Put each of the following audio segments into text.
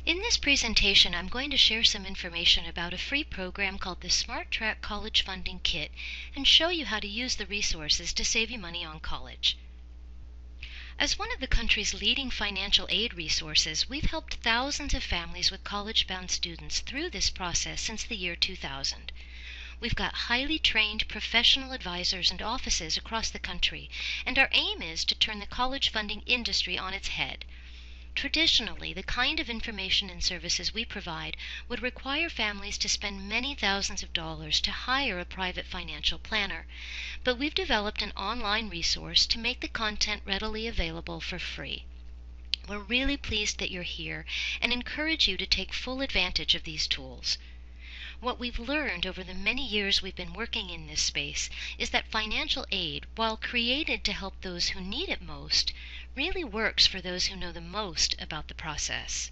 In this presentation, I'm going to share some information about a free program called the Smart Track College Funding Kit and show you how to use the resources to save you money on college. As one of the country's leading financial aid resources, we've helped thousands of families with college-bound students through this process since the year 2000. We've got highly trained professional advisors and offices across the country, and our aim is to turn the college funding industry on its head. Traditionally, the kind of information and services we provide would require families to spend many thousands of dollars to hire a private financial planner, but we've developed an online resource to make the content readily available for free. We're really pleased that you're here and encourage you to take full advantage of these tools. What we've learned over the many years we've been working in this space is that financial aid, while created to help those who need it most, really works for those who know the most about the process.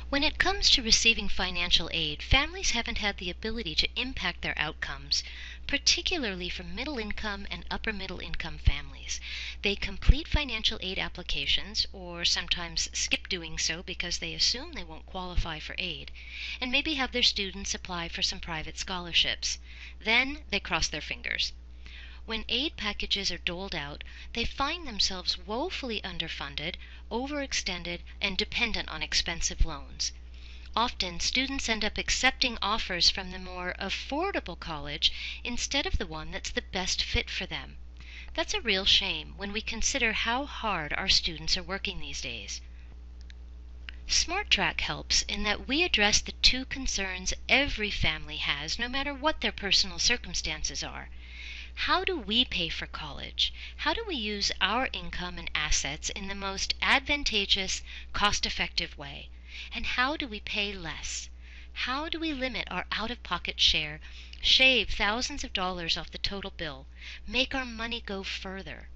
When it comes to receiving financial aid, families haven't had the ability to impact their outcomes, particularly for middle-income and upper-middle-income families. They complete financial aid applications, or sometimes skip doing so because they assume they won't qualify for aid, and maybe have their students apply for some private scholarships. Then they cross their fingers. When aid packages are doled out, they find themselves woefully underfunded, overextended, and dependent on expensive loans. Often, students end up accepting offers from the more affordable college instead of the one that's the best fit for them. That's a real shame when we consider how hard our students are working these days. SmartTrack helps in that we address the two concerns every family has, no matter what their personal circumstances are. How do we pay for college? How do we use our income and assets in the most advantageous, cost-effective way? And how do we pay less? How do we limit our out-of-pocket share, shave thousands of dollars off the total bill, make our money go further?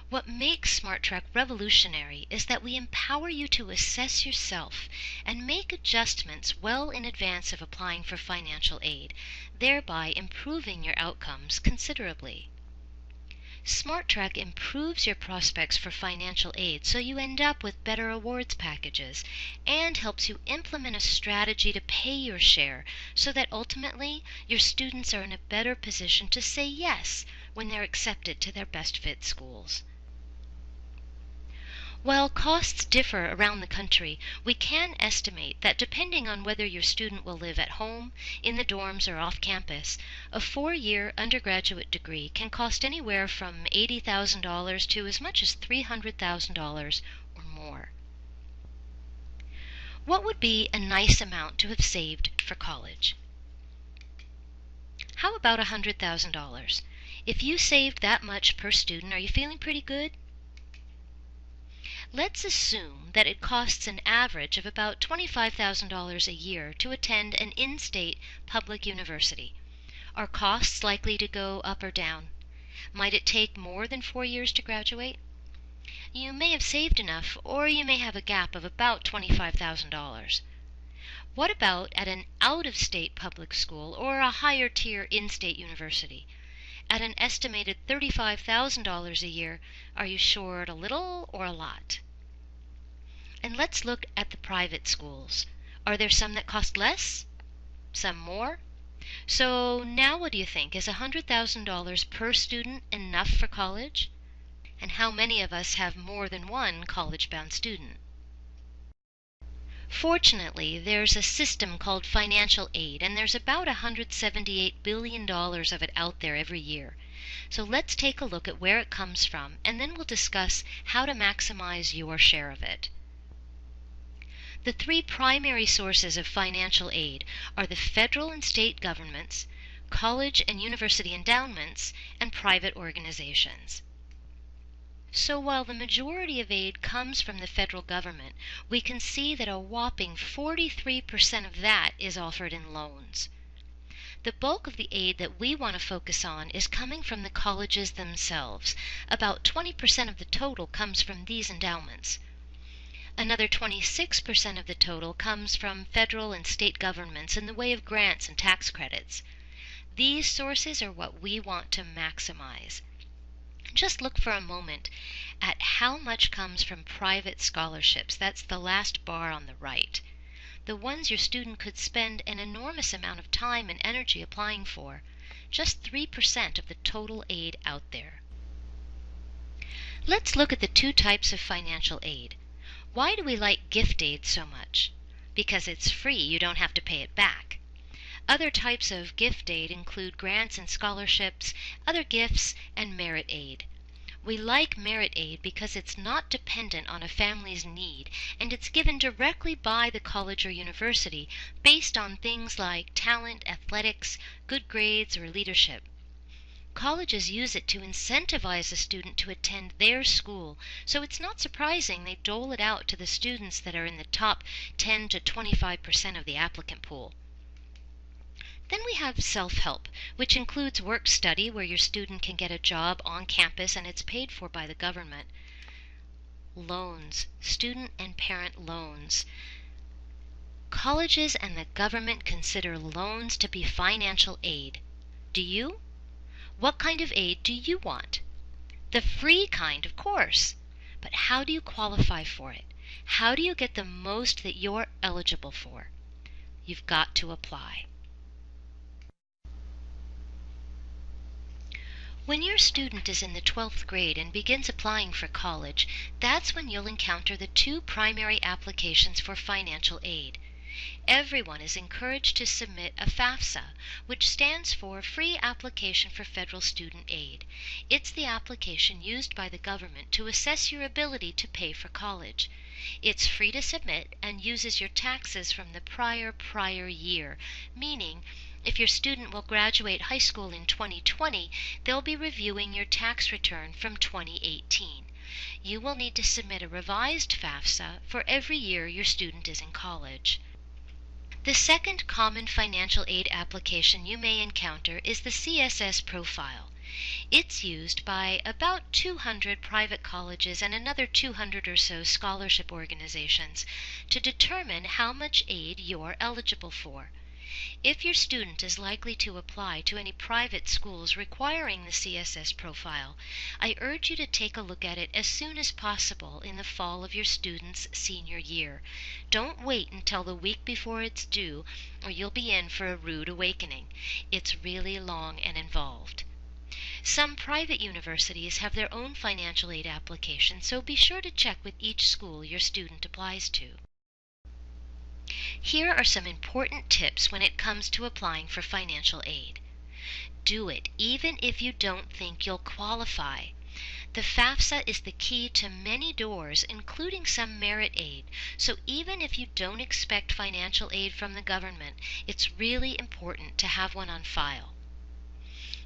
What makes SmartTrack revolutionary is that we empower you to assess yourself and make adjustments well in advance of applying for financial aid, thereby improving your outcomes considerably. SmartTrack improves your prospects for financial aid so you end up with better awards packages and helps you implement a strategy to pay your share so that ultimately your students are in a better position to say yes when they're accepted to their best fit schools. While costs differ around the country, we can estimate that depending on whether your student will live at home, in the dorms, or off campus, a 4-year undergraduate degree can cost anywhere from $80,000 to as much as $300,000 or more. What would be a nice amount to have saved for college? How about $100,000? If you saved that much per student, are you feeling pretty good? Let's assume that it costs an average of about $25,000 a year to attend an in-state public university. Are costs likely to go up or down? Might it take more than 4 years to graduate? You may have saved enough, or you may have a gap of about $25,000. What about at an out-of-state public school or a higher-tier in-state university? At an estimated $35,000 a year, are you short a little or a lot? And let's look at the private schools. Are there some that cost less? Some more? So now what do you think? Is $100,000 per student enough for college? And how many of us have more than one college-bound student? Fortunately, there's a system called financial aid, and there's about $178 billion of it out there every year. So let's take a look at where it comes from, and then we'll discuss how to maximize your share of it. The three primary sources of financial aid are the federal and state governments, college and university endowments, and private organizations. So while the majority of aid comes from the federal government, we can see that a whopping 43% of that is offered in loans. The bulk of the aid that we want to focus on is coming from the colleges themselves. About 20% of the total comes from these endowments. Another 26% of the total comes from federal and state governments in the way of grants and tax credits. These sources are what we want to maximize. Just look for a moment at how much comes from private scholarships. That's the last bar on the right. The ones your student could spend an enormous amount of time and energy applying for. Just 3% of the total aid out there. Let's look at the two types of financial aid. Why do we like gift aid so much? Because it's free, you don't have to pay it back. Other types of gift aid include grants and scholarships, other gifts, and merit aid. We like merit aid because it's not dependent on a family's need, and it's given directly by the college or university based on things like talent, athletics, good grades, or leadership. Colleges use it to incentivize a student to attend their school, so it's not surprising they dole it out to the students that are in the top 10 to 25% of the applicant pool. Then we have self-help, which includes work-study, where your student can get a job on campus and it's paid for by the government. Loans, student and parent loans. Colleges and the government consider loans to be financial aid. Do you? What kind of aid do you want? The free kind, of course. But how do you qualify for it? How do you get the most that you're eligible for? You've got to apply. When your student is in the 12th grade and begins applying for college, that's when you'll encounter the two primary applications for financial aid. Everyone is encouraged to submit a FAFSA, which stands for Free Application for Federal Student Aid. It's the application used by the government to assess your ability to pay for college. It's free to submit and uses your taxes from the prior year, meaning if your student will graduate high school in 2020, they'll be reviewing your tax return from 2018. You will need to submit a revised FAFSA for every year your student is in college. The second common financial aid application you may encounter is the CSS profile. It's used by about 200 private colleges and another 200 or so scholarship organizations to determine how much aid you're eligible for. If your student is likely to apply to any private schools requiring the CSS profile, I urge you to take a look at it as soon as possible in the fall of your student's senior year. Don't wait until the week before it's due, or you'll be in for a rude awakening. It's really long and involved. Some private universities have their own financial aid application, so be sure to check with each school your student applies to. Here are some important tips when it comes to applying for financial aid. Do it even if you don't think you'll qualify. The FAFSA is the key to many doors, including some merit aid, so even if you don't expect financial aid from the government, it's really important to have one on file.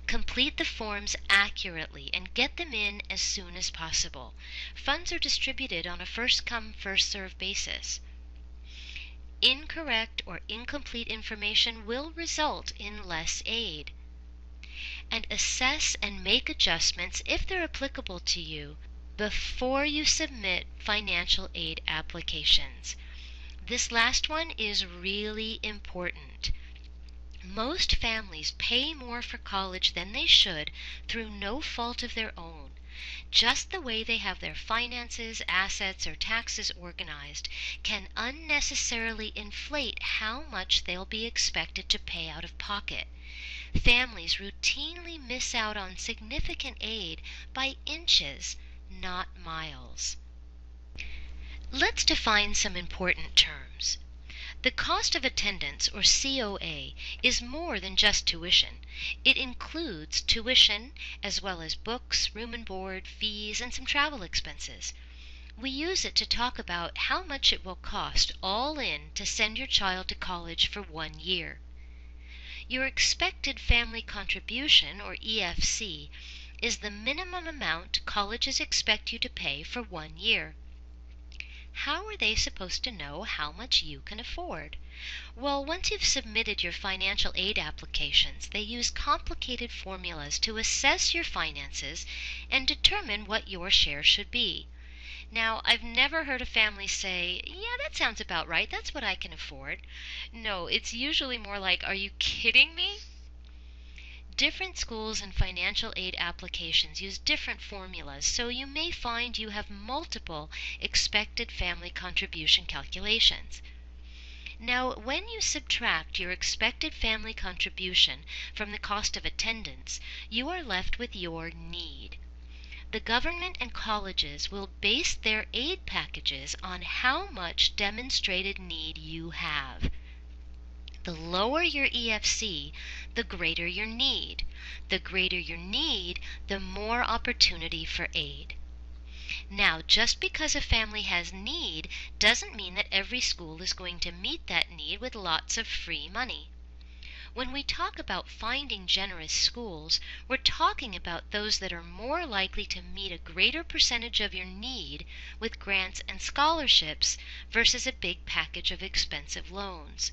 Complete the forms accurately and get them in as soon as possible. Funds are distributed on a first-come, first-served basis. Incorrect or incomplete information will result in less aid. And assess and make adjustments, if they're applicable to you, before you submit financial aid applications. This last one is really important. Most families pay more for college than they should through no fault of their own. Just the way they have their finances, assets, or taxes organized can unnecessarily inflate how much they'll be expected to pay out of pocket. Families routinely miss out on significant aid by inches, not miles. Let's define some important terms. The cost of attendance, or COA, is more than just tuition. It includes tuition, as well as books, room and board, fees, and some travel expenses. We use it to talk about how much it will cost all in to send your child to college for 1 year. Your expected family contribution, or EFC, is the minimum amount colleges expect you to pay for 1 year. How are they supposed to know how much you can afford? Well, once you've submitted your financial aid applications, they use complicated formulas to assess your finances and determine what your share should be. Now, I've never heard a family say, "Yeah, that sounds about right, that's what I can afford." No, it's usually more like, "Are you kidding me?" Different schools and financial aid applications use different formulas, so you may find you have multiple expected family contribution calculations. Now, when you subtract your expected family contribution from the cost of attendance, you are left with your need. The government and colleges will base their aid packages on how much demonstrated need you have. The lower your EFC, the greater your need. The greater your need, the more opportunity for aid. Now, just because a family has need doesn't mean that every school is going to meet that need with lots of free money. When we talk about finding generous schools, we're talking about those that are more likely to meet a greater percentage of your need with grants and scholarships versus a big package of expensive loans.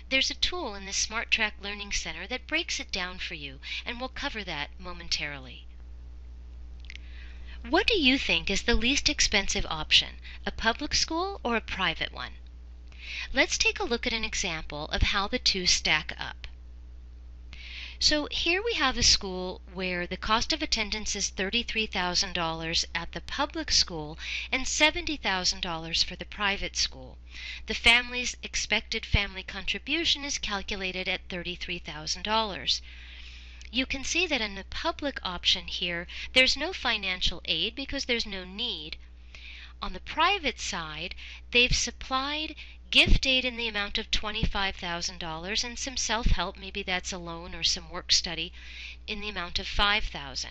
There's a tool in the Smart Track Learning Center that breaks it down for you, and we'll cover that momentarily. What do you think is the least expensive option, a public school or a private one? Let's take a look at an example of how the two stack up. So here we have a school where the cost of attendance is $33,000 at the public school and $70,000 for the private school. The family's expected family contribution is calculated at $33,000. You can see that in the public option here, there's no financial aid because there's no need. On the private side, they've supplied gift aid in the amount of $25,000 and some self-help, maybe that's a loan or some work study, in the amount of $5,000.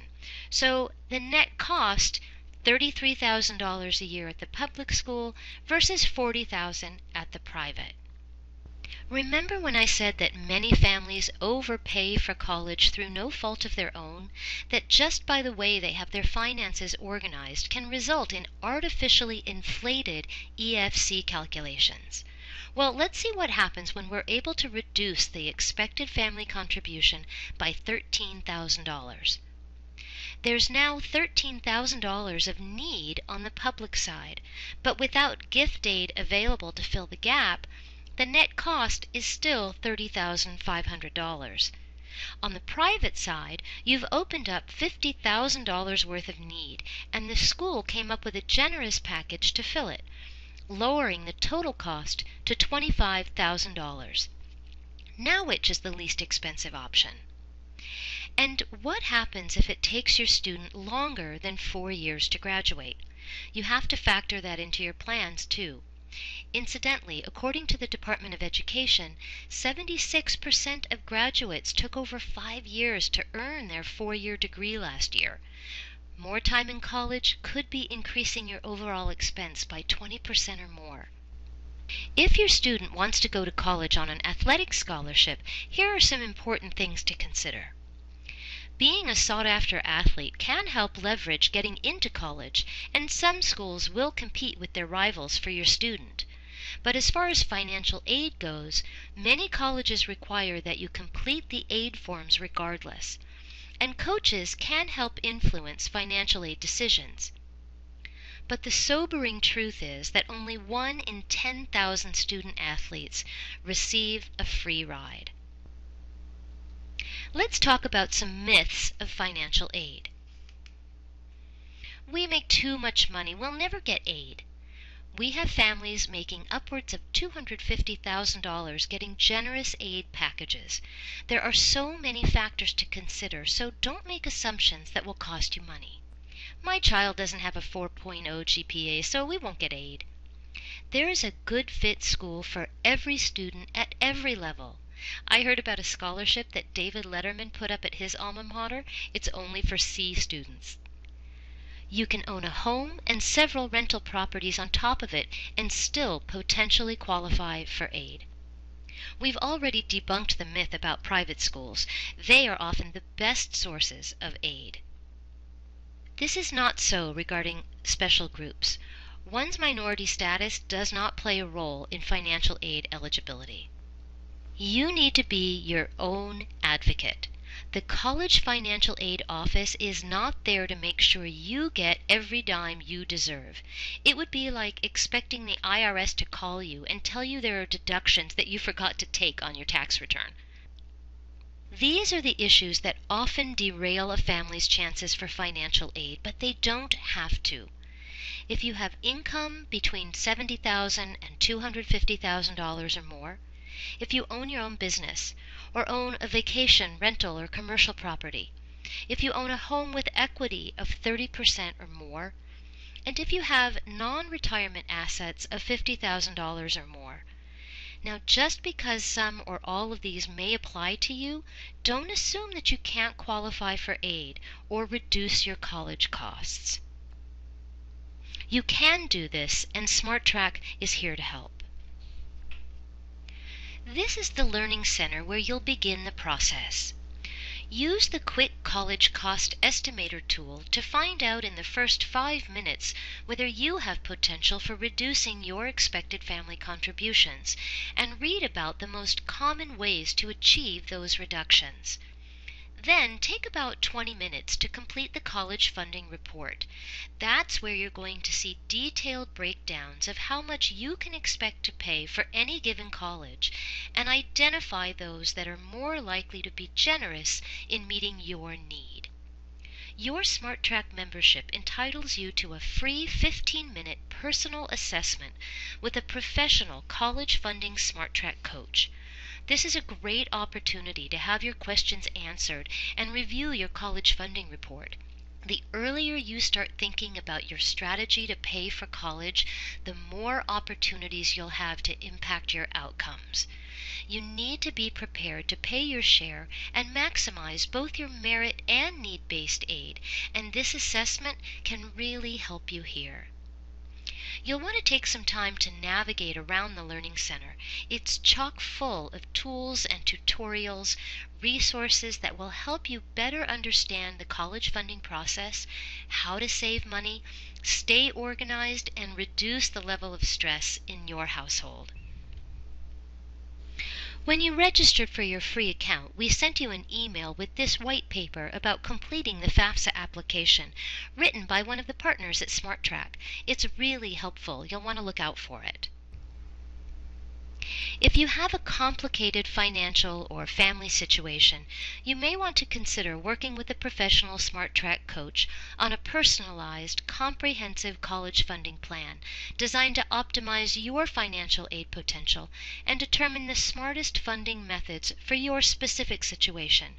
So the net cost, $33,000 a year at the public school versus $40,000 at the private. Remember when I said that many families overpay for college through no fault of their own? That just by the way they have their finances organized can result in artificially inflated EFC calculations. Well, let's see what happens when we're able to reduce the expected family contribution by $13,000. There's now $13,000 of need on the public side, but without gift aid available to fill the gap, the net cost is still $30,500. On the private side, you've opened up $50,000 worth of need, and the school came up with a generous package to fill it, lowering the total cost to $25,000. Now which is the least expensive option? And what happens if it takes your student longer than 4 years to graduate? You have to factor that into your plans too. Incidentally, according to the Department of Education, 76% of graduates took over 5 years to earn their 4-year degree last year. More time in college could be increasing your overall expense by 20% or more. If your student wants to go to college on an athletic scholarship, here are some important things to consider. Being a sought-after athlete can help leverage getting into college, and some schools will compete with their rivals for your student. But as far as financial aid goes, many colleges require that you complete the aid forms regardless, and coaches can help influence financial aid decisions. But the sobering truth is that only 1 in 10,000 student athletes receive a free ride. Let's talk about some myths of financial aid. We make too much money, we'll never get aid. We have families making upwards of $250,000 getting generous aid packages. There are so many factors to consider, so don't make assumptions that will cost you money. My child doesn't have a 4.0 GPA, so we won't get aid. There is a good fit school for every student at every level. I heard about a scholarship that David Letterman put up at his alma mater. It's only for C students. You can own a home and several rental properties on top of it and still potentially qualify for aid. We've already debunked the myth about private schools. They are often the best sources of aid. This is not so regarding special groups. One's minority status does not play a role in financial aid eligibility. You need to be your own advocate. The College Financial Aid Office is not there to make sure you get every dime you deserve. It would be like expecting the IRS to call you and tell you there are deductions that you forgot to take on your tax return. These are the issues that often derail a family's chances for financial aid, but they don't have to. If you have income between $70,000 and $250,000 or more, if you own your own business, or own a vacation, rental, or commercial property, if you own a home with equity of 30% or more, and if you have non-retirement assets of $50,000 or more. Now, just because some or all of these may apply to you, don't assume that you can't qualify for aid or reduce your college costs. You can do this, and SmartTrack is here to help. This is the Learning Center where you'll begin the process. Use the Quick College Cost Estimator tool to find out in the first 5 minutes whether you have potential for reducing your expected family contributions, and read about the most common ways to achieve those reductions. Then take about 20 minutes to complete the college funding report. That's where you're going to see detailed breakdowns of how much you can expect to pay for any given college, and identify those that are more likely to be generous in meeting your need. Your SmartTrack membership entitles you to a free 15-minute personal assessment with a professional college funding SmartTrack coach. This is a great opportunity to have your questions answered and review your college funding report. The earlier you start thinking about your strategy to pay for college, the more opportunities you'll have to impact your outcomes. You need to be prepared to pay your share and maximize both your merit and need-based aid, and this assessment can really help you here. You'll want to take some time to navigate around the Learning Center. It's chock full of tools and tutorials, resources that will help you better understand the college funding process, how to save money, stay organized, and reduce the level of stress in your household. When you registered for your free account, we sent you an email with this white paper about completing the FAFSA application, written by one of the partners at SmartTrack. It's really helpful. You'll want to look out for it. If you have a complicated financial or family situation, you may want to consider working with a professional SmartTrack coach on a personalized, comprehensive college funding plan designed to optimize your financial aid potential and determine the smartest funding methods for your specific situation.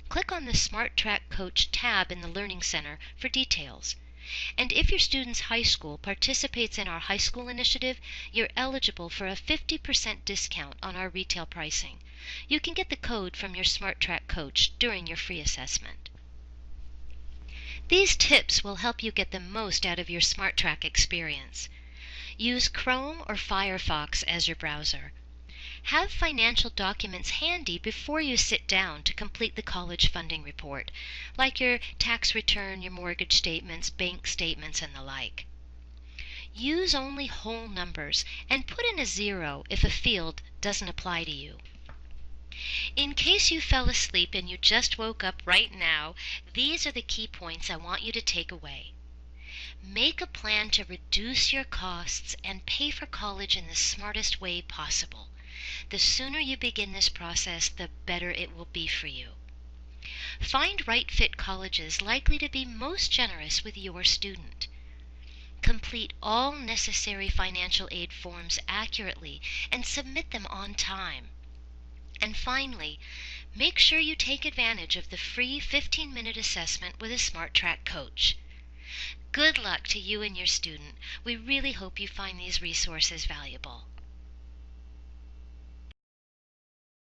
Click on the SmartTrack Coach tab in the Learning Center for details. And if your student's high school participates in our high school initiative, you're eligible for a 50% discount on our retail pricing. You can get the code from your SmartTrack coach during your free assessment. These tips will help you get the most out of your SmartTrack experience. Use Chrome or Firefox as your browser. Have financial documents handy before you sit down to complete the college funding report, like your tax return, your mortgage statements, bank statements, and the like. Use only whole numbers and put in a 0 if a field doesn't apply to you. In case you fell asleep and you just woke up right now, these are the key points I want you to take away. Make a plan to reduce your costs and pay for college in the smartest way possible. The sooner you begin this process, the better it will be for you. Find right fit colleges likely to be most generous with your student. Complete all necessary financial aid forms accurately and submit them on time. And finally, make sure you take advantage of the free 15-minute assessment with a SmartTrack coach. Good luck to you and your student. We really hope you find these resources valuable.